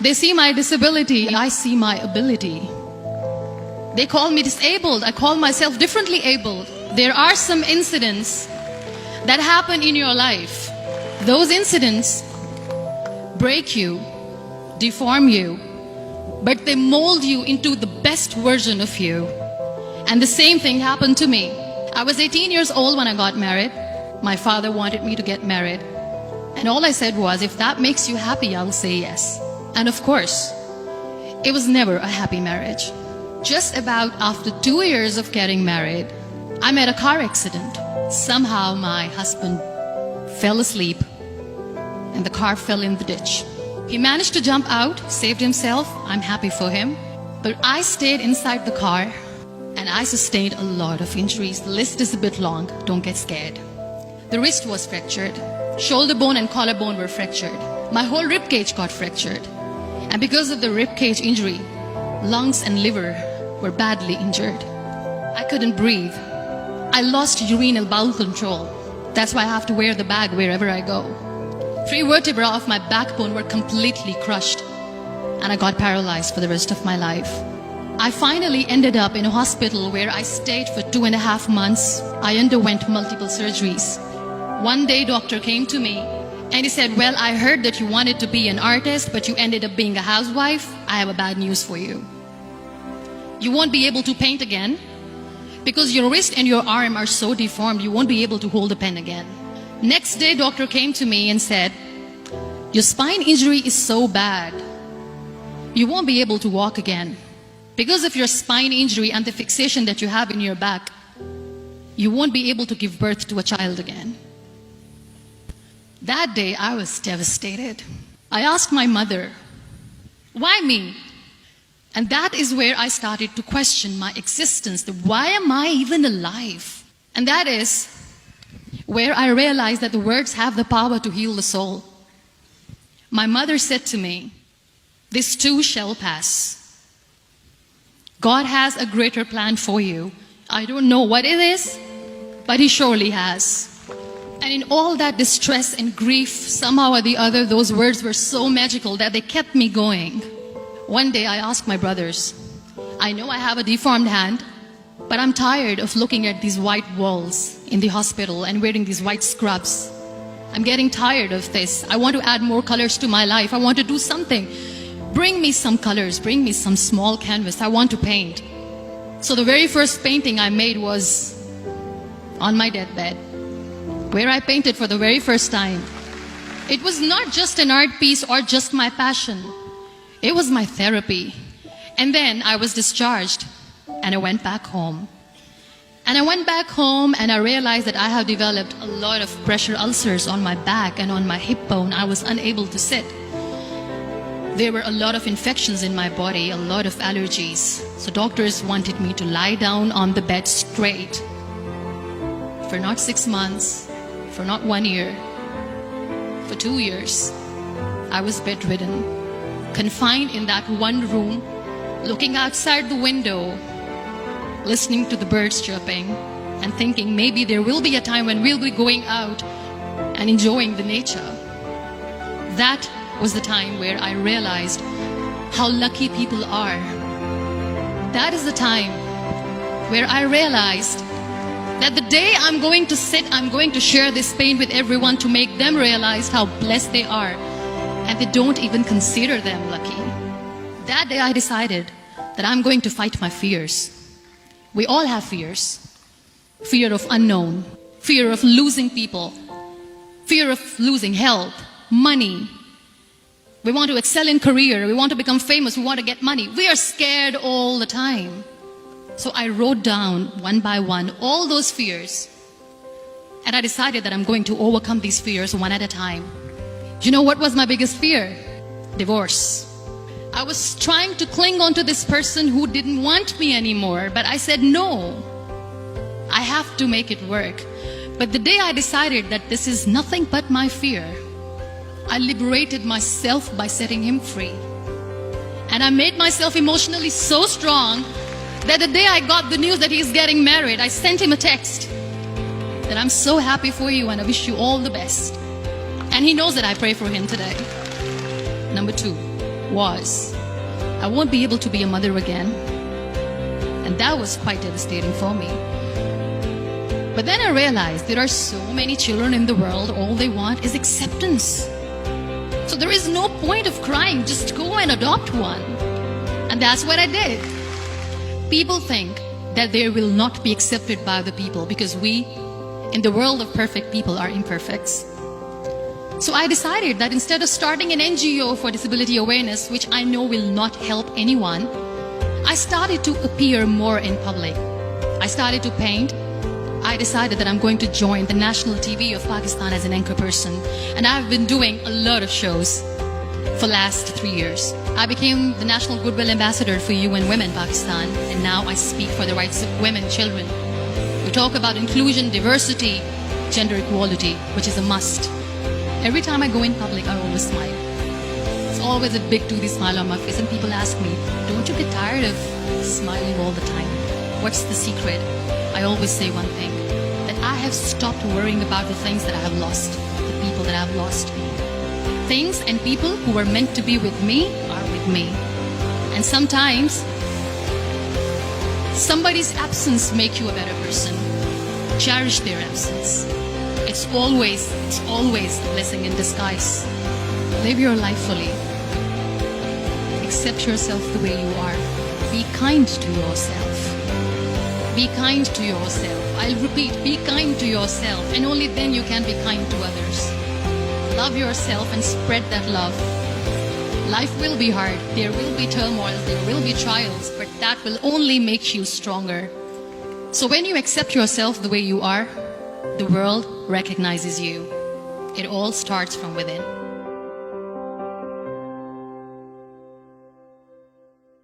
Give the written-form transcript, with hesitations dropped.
They see my disability, I see my ability. They call me disabled, I call myself differently abled. There are some incidents that happen in your life. Those incidents break you, deform you, but they mold you into the best version of you. And the same thing happened to me. I was 18 years old when I got married. My father wanted me to get married. And all I said was, if that makes you happy, I'll say yes. And of course, it was never a happy marriage. Just about after 2 years of getting married, I met a car accident. Somehow my husband fell asleep and the car fell in the ditch. He managed to jump out, saved himself. I'm happy for him. But I stayed inside the car and I sustained a lot of injuries. The list is a bit long, don't get scared. The wrist was fractured. Shoulder bone and collarbone were fractured. My whole rib cage got fractured. And because of the rib cage injury, lungs and liver were badly injured. I couldn't breathe. I lost urinary bowel control. That's why I have to wear the bag wherever I go. 3 vertebrae of my backbone were completely crushed. And I got paralyzed for the rest of my life. I finally ended up in a hospital where I stayed for 2.5 months. I underwent multiple surgeries. One day, doctor came to me and he said, well, I heard that you wanted to be an artist, but you ended up being a housewife. I have a bad news for you. You won't be able to paint again because your wrist and your arm are so deformed, you won't be able to hold a pen again. Next day, doctor came to me and said, your spine injury is so bad, you won't be able to walk again. Because of your spine injury and the fixation that you have in your back, you won't be able to give birth to a child again. That day, I was devastated. I asked my mother, why me? And that is where I started to question my existence. Why am I even alive? And that is where I realized that the words have the power to heal the soul. My mother said to me, this too shall pass. God has a greater plan for you. I don't know what it is, but He surely has. And in all that distress and grief, somehow or the other, those words were so magical that they kept me going. One day I asked my brothers, I know I have a deformed hand, but I'm tired of looking at these white walls in the hospital and wearing these white scrubs. I'm getting tired of this. I want to add more colors to my life. I want to do something. Bring me some colors, bring me some small canvas. I want to paint. So the very first painting I made was on my deathbed, where I painted for the very first time. It was not just an art piece or just my passion. It was my therapy. And then I was discharged and I went back home. And I went back home and I realized that I have developed a lot of pressure ulcers on my back and on my hip bone. I was unable to sit. There were a lot of infections in my body, a lot of allergies. So doctors wanted me to lie down on the bed straight for not 6 months, for not 1 year, for 2 years. I was bedridden, confined in that one room, looking outside the window, listening to the birds chirping and thinking maybe there will be a time when we'll be going out and enjoying the nature. That was the time where I realized how lucky people are. That is the time where I realized that the day I'm going to sit, I'm going to share this pain with everyone to make them realize how blessed they are, and they don't even consider them lucky. That day I decided that I'm going to fight my fears. We all have fears. Fear of unknown, fear of losing people, fear of losing health, money. We want to excel in career, we want to become famous, we want to get money. We are scared all the time. So I wrote down one by one all those fears. And I decided that I'm going to overcome these fears one at a time. Do you know what was my biggest fear? Divorce. I was trying to cling on to this person who didn't want me anymore, but I said no. I have to make it work. But the day I decided that this is nothing but my fear, I liberated myself by setting him free. And I made myself emotionally so strong that the day I got the news that he's getting married, I sent him a text that I'm so happy for you and I wish you all the best. And he knows that I pray for him today. Number 2, was, I won't be able to be a mother again. And that was quite devastating for me. But then I realized there are so many children in the world, all they want is acceptance. So there is no point of crying, just go and adopt one. And that's what I did. People think that they will not be accepted by other people because we, in the world of perfect people, are imperfects. So I decided that instead of starting an NGO for disability awareness, which I know will not help anyone, I started to appear more in public. I started to paint. I decided that I'm going to join the national TV of Pakistan as an anchor person. And I've been doing a lot of shows for last 3 years. I became the National Goodwill Ambassador for UN Women Pakistan, and now I speak for the rights of women, children. We talk about inclusion, diversity, gender equality, which is a must. Every time I go in public, I always smile. It's always a big toothy smile on my face, and people ask me, don't you get tired of smiling all the time? What's the secret? I always say one thing, that I have stopped worrying about the things that I have lost, the people that I have lost. Things and people who were meant to be with me are with me. And sometimes, somebody's absence makes you a better person. Cherish their absence. It's always a blessing in disguise. Live your life fully. Accept yourself the way you are. Be kind to yourself. Be kind to yourself. I'll repeat, be kind to yourself, and only then you can be kind to others. Love yourself and spread that love. Life will be hard. There will be turmoil. There will be trials, but that will only make you stronger. So when you accept yourself the way you are, the world recognizes you. It all starts from within.